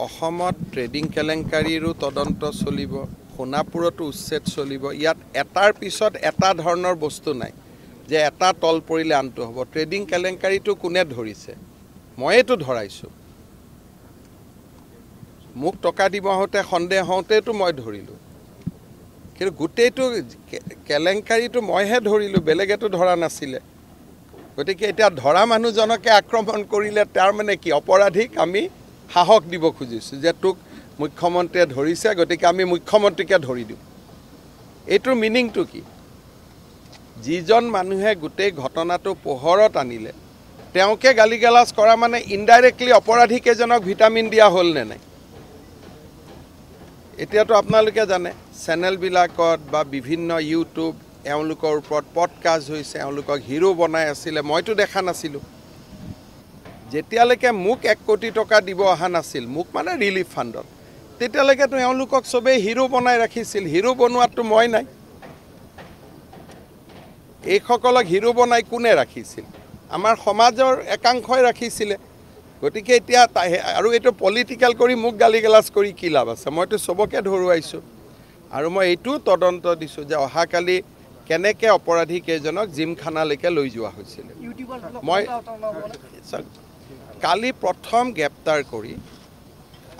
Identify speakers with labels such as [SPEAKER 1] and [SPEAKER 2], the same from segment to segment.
[SPEAKER 1] অসমত ট্ৰেডিং কেলেংকাৰীৰো তদন্ত চলিব, সোণাপুৰতো উচ্ছেদ চলিব। ইয়াত এটাৰ পিছত এটা ধৰণৰ বস্তু নাই যে এটা তল পৰিলে আনটো হ'ব। ট্ৰেডিং কেলেংকাৰীটো কোনে ধৰিছে? ময়েতো ধৰাইছোঁ। মোক টকা দিব হওঁতে সন্দেহ হওঁতেতো মই ধৰিলোঁ, কিন্তু গোটেইটো কেলেংকাৰীটো মইহে ধৰিলোঁ, বেলেগেতো ধৰা নাছিলে। গতিকে এতিয়া ধৰা মানুহজনকে আক্ৰমণ কৰিলে তাৰ মানে কি? অপৰাধীক আমি সাহস দিব খুজিছোঁ যে তোক মুখ্যমন্ত্ৰীয়ে ধৰিছে, গতিকে আমি মুখ্যমন্ত্ৰীকে ধৰি দিওঁ। এইটোৰ মিনিংটো কি? যিজন মানুহে গোটেই ঘটনাটো পোহৰত আনিলে তেওঁকে গালি গালাজ কৰা মানে ইনডাইৰেক্টলি অপৰাধীকেইজনক ভিটামিন দিয়া হ'ল নে নাই? এতিয়াতো আপোনালোকে জানে চেনেলবিলাকত বা বিভিন্ন ইউটিউব এওঁলোকৰ ওপৰত পডকাষ্ট হৈছে, এওঁলোকক হিৰো বনাই আছিলে। মইতো দেখা নাছিলোঁ। যেতিয়ালৈকে মোক 1 কোটি টকা দিব অহা নাছিল, মোক মানে ৰিলিফ ফাণ্ডত, তেতিয়ালৈকেতো এওঁলোকক চবেই হিৰো বনাই ৰাখিছিল। হিৰো বনোৱাততো মই নাই। এইসকলক হিৰো বনাই কোনে ৰাখিছিল? আমাৰ সমাজৰ একাংশই ৰাখিছিলে। গতিকে এতিয়া আৰু এইটো পলিটিকেল কৰি মোক গালি গালাজ কৰি কি লাভ আছে? মইতো চবকে ধৰুৱাইছোঁ আৰু মই এইটোও তদন্ত দিছোঁ যে অহাকালি কেনেকৈ অপৰাধীকেইজনক জিমখানালৈকে লৈ যোৱা হৈছিল। মই কালি প্ৰথম গ্ৰেপ্তাৰ কৰি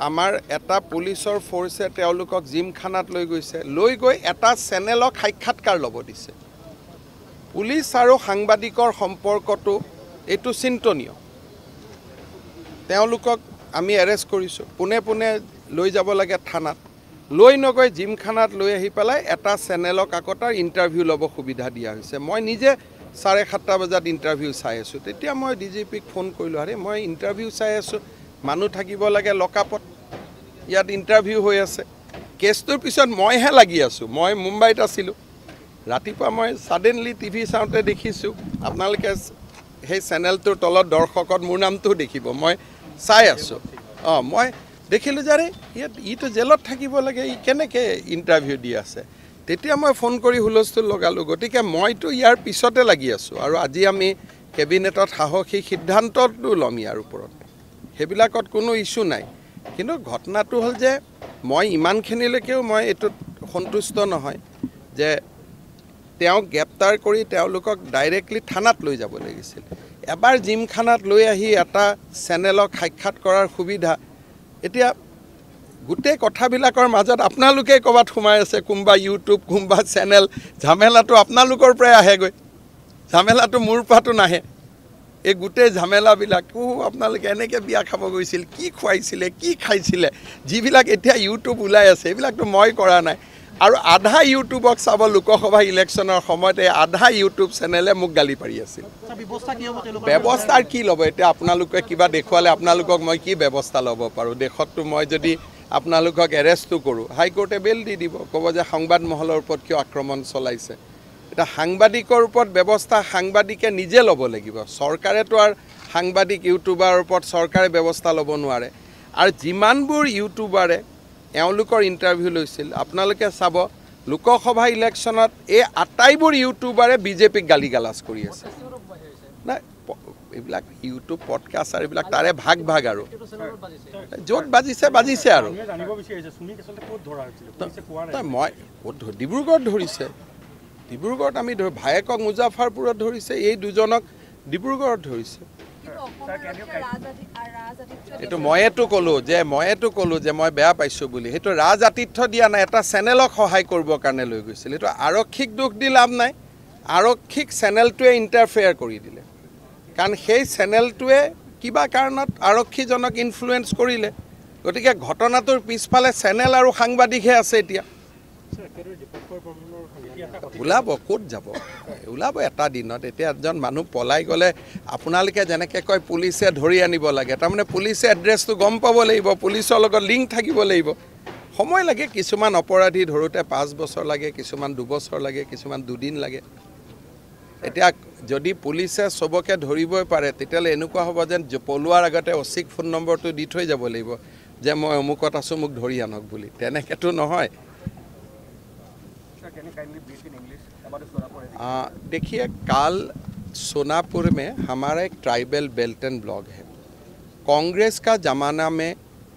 [SPEAKER 1] আমাৰ এটা পুলিচৰ ফ'ৰ্চে তেওঁলোকক জিমখানাত লৈ গৈছে। লৈ গৈ এটা চেনেলক সাক্ষাৎকাৰ ল'ব দিছে। পুলিচ আৰু সাংবাদিকৰ সম্পৰ্কটো এইটো চিন্তনীয়। তেওঁলোকক আমি এৰেষ্ট কৰিছোঁ, পোনে পোনে লৈ যাব লাগে থানাত। লৈ নগৈ জিমখানাত লৈ আহি পেলাই এটা চেনেলক আকৌ তাৰ ইণ্টাৰভিউ ল'ব সুবিধা দিয়া হৈছে। মই নিজে 7:30 বজাত ইণ্টাৰভিউ চাই আছোঁ। তেতিয়া মই DGPক ফোন কৰিলোঁ, আৰে মই ইণ্টাৰভিউ চাই আছোঁ, মানুহ থাকিব লাগে লকআপত, ইয়াত ইণ্টাৰভিউ হৈ আছে। কেছটোৰ পিছত মইহে লাগি আছোঁ। মই মুম্বাইত আছিলোঁ। ৰাতিপুৱা মই ছাডেনলি টিভি চাওঁতে দেখিছোঁ, আপোনালোকে সেই চেনেলটোৰ তলত দৰ্শকত মোৰ নামটোও দেখিব। মই চাই আছোঁ। মই দেখিলোঁ যে আৰে ইটো জেলত থাকিব লাগে, ই কেনেকৈ ইণ্টাৰভিউ দি আছে। তেতিয়া মই ফোন কৰি হুলস্থুল লগালোঁ। গতিকে মইতো ইয়াৰ পিছতে লাগি আছোঁ আৰু আজি আমি কেবিনেটত সাহসী সিদ্ধান্তটো ল'ম ইয়াৰ ওপৰত। সেইবিলাকত কোনো ইছ্যু নাই। কিন্তু ঘটনাটো হ'ল যে মই ইমানখিনিলৈকেও মই এইটোত সন্তুষ্ট নহয় যে তেওঁক গ্ৰেপ্তাৰ কৰি তেওঁলোকক ডাইৰেক্টলি থানাত লৈ যাব লাগিছিল। এবাৰ জিমখানাত লৈ আহি এটা চেনেলক সাক্ষাৎ কৰাৰ সুবিধা। এতিয়া গোটেই কথাবিলাকৰ মাজত আপোনালোকে ক'ৰবাত সোমাই আছে, কোনোবা ইউটিউব, কোনোবা চেনেল। ঝামেলাটো আপোনালোকৰ পৰাই আহেগৈ, ঝামেলাটো মোৰ পৰাতো নাহে। এই গোটেই ঝামেলাবিলাকো আপোনালোকে এনেকৈ বিয়া খাব গৈছিল, কি খুৱাইছিলে, কি খাইছিলে, যিবিলাক এতিয়া ইউটিউব ওলাই আছে, এইবিলাকতো মই কৰা নাই। আৰু আধা ইউটিউবক চাব লোকসভা ইলেকশ্যনৰ সময়ত এই আধা ইউটিউব চেনেলে মোক গালি পাৰি আছিল। ব্যৱস্থাৰ কি ল'ব? এতিয়া আপোনালোকে কিবা দেখুৱালে আপোনালোকক মই কি ব্যৱস্থা ল'ব পাৰোঁ? দেশততো মই যদি আপোনালোকক এৰেষ্টো কৰোঁ, হাইকোৰ্টে বেল দি দিব, ক'ব যে সংবাদ মহলৰ ওপৰত কিয় আক্ৰমণ চলাইছে। এতিয়া সাংবাদিকৰ ওপৰত ব্যৱস্থা সাংবাদিকে নিজে ল'ব লাগিব। চৰকাৰেতো আৰু সাংবাদিক ইউটিউবাৰৰ ওপৰত চৰকাৰে ব্যৱস্থা ল'ব নোৱাৰে। আৰু যিমানবোৰ ইউটিউবাৰে এওঁলোকৰ ইণ্টাৰভিউ লৈছিল, আপোনালোকে চাব লোকসভা ইলেকশ্যনত এই আটাইবোৰ ইউটিউবাৰে বিজেপিক গালি গালাজ কৰি আছে। নাই, এইবিলাক ইউটিউব পডকাষ্ট আৰু এইবিলাক তাৰে ভাগ ভাগ আৰু য'ত বাজিছে বাজিছে আৰু। মই ক'ত ডিব্ৰুগড়ত ধৰিছে, ডিব্ৰুগড়ত আমি ভায়েকক মুজাফৰপুৰত ধৰিছে, এই দুজনক ডিব্ৰুগড়ত ধৰিছে। এইটো ময়েতো ক'লোঁ যে মই বেয়া পাইছোঁ বুলি। সেইটো ৰাজ আতিথ্য দিয়া নাই, এটা চেনেলক সহায় কৰিবৰ কাৰণে লৈ গৈছিল। এইটো আৰক্ষীক দোষ দি লাভ নাই। আৰক্ষীক চেনেলটোৱে ইণ্টাৰফেয়াৰ কৰি দিলে, কাৰণ সেই চেনেলটোৱে কিবা কাৰণত আৰক্ষীজনক ইনফ্লুৱেঞ্চ কৰিলে। গতিকে ঘটনাটোৰ পিছফালে চেনেল আৰু সাংবাদিকহে আছে। এতিয়া ওলাব, ক'ত যাব? ওলাব এটা দিনত। এতিয়া এজন মানুহ পলাই গ'লে আপোনালোকে যেনেকৈ কয় পুলিচে ধৰি আনিব লাগে, তাৰমানে পুলিচে এড্ৰেছটো গম পাব লাগিব, পুলিচৰ লগত লিংক থাকিব লাগিব। সময় লাগে। কিছুমান অপৰাধী ধৰোঁতে 5 বছৰ লাগে, কিছুমান 2 বছৰ লাগে, কিছুমান 2 দিন লাগে। এতিয়া যদি পুলিচে চবকে ধৰিবই পাৰে, তেতিয়াহ'লে এনেকুৱা হ'ব যেন পলোৱাৰ আগতে অচিক ফোন নম্বৰটো দি থৈ যাব লাগিব যে মই অমুকত আছোঁ, মোক ধৰি আনক বুলি। তেনেকৈতো নহয়। देखिए, काल सोनापुर में हमारा एक ट्राइबल बेल्ट एंड ब्लॉक है। कांग्रेस का ज़माना में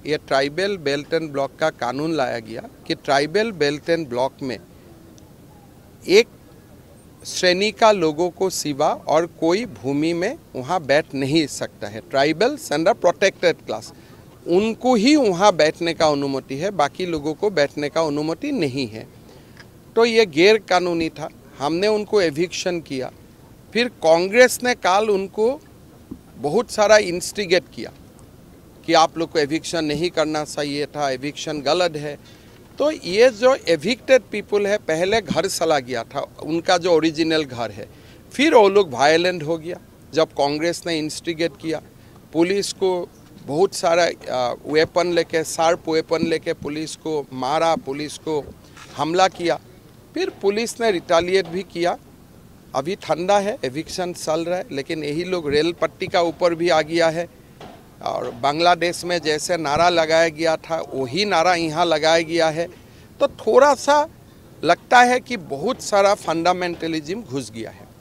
[SPEAKER 1] ये ट्राइबल बेल्ट एंड ब्लॉक का कानून लाया गया कि ट्राइबल बेल्ट एंड ब्लॉक में एक श्रेणी का लोगों को सिवा और कोई भूमि में वहाँ बैठ नहीं सकता है। ट्राइबल्स एंड प्रोटेक्टेड क्लास, उनको ही वहाँ बैठने का अनुमति है, बाकी लोगों को बैठने का अनुमति नहीं है। तो ये गैर कानूनी था, हमने उनको एविक्शन किया। फिर कांग्रेस ने कल उनको बहुत सारा इंस्टिगेट किया कि आप लोग को एविक्शन नहीं करना चाहिए था, एविक्शन गलत है। तो ये जो एविक्टेड पीपल है, पहले घर चला गया था, उनका जो ओरिजिनल घर है, फिर वो लोग वायलेंट हो गया। जब कांग्रेस ने इंस्टिगेट किया, पुलिस को बहुत सारा वेपन लेके, शार्प वेपन लेके पुलिस को मारा, पुलिस को हमला किया। फिर पुलिस ने रिटालिएट भी किया। अभी ठंडा है, एविक्शन चल रहा है, लेकिन यही लोग रेल पट्टी का ऊपर भी आ गया है। और बांग्लादेश में जैसे नारा लगाया गया था वही नारा यहाँ लगाया गया है। तो थोड़ा सा लगता है कि बहुत सारा फंडामेंटलिज्म घुस गया है।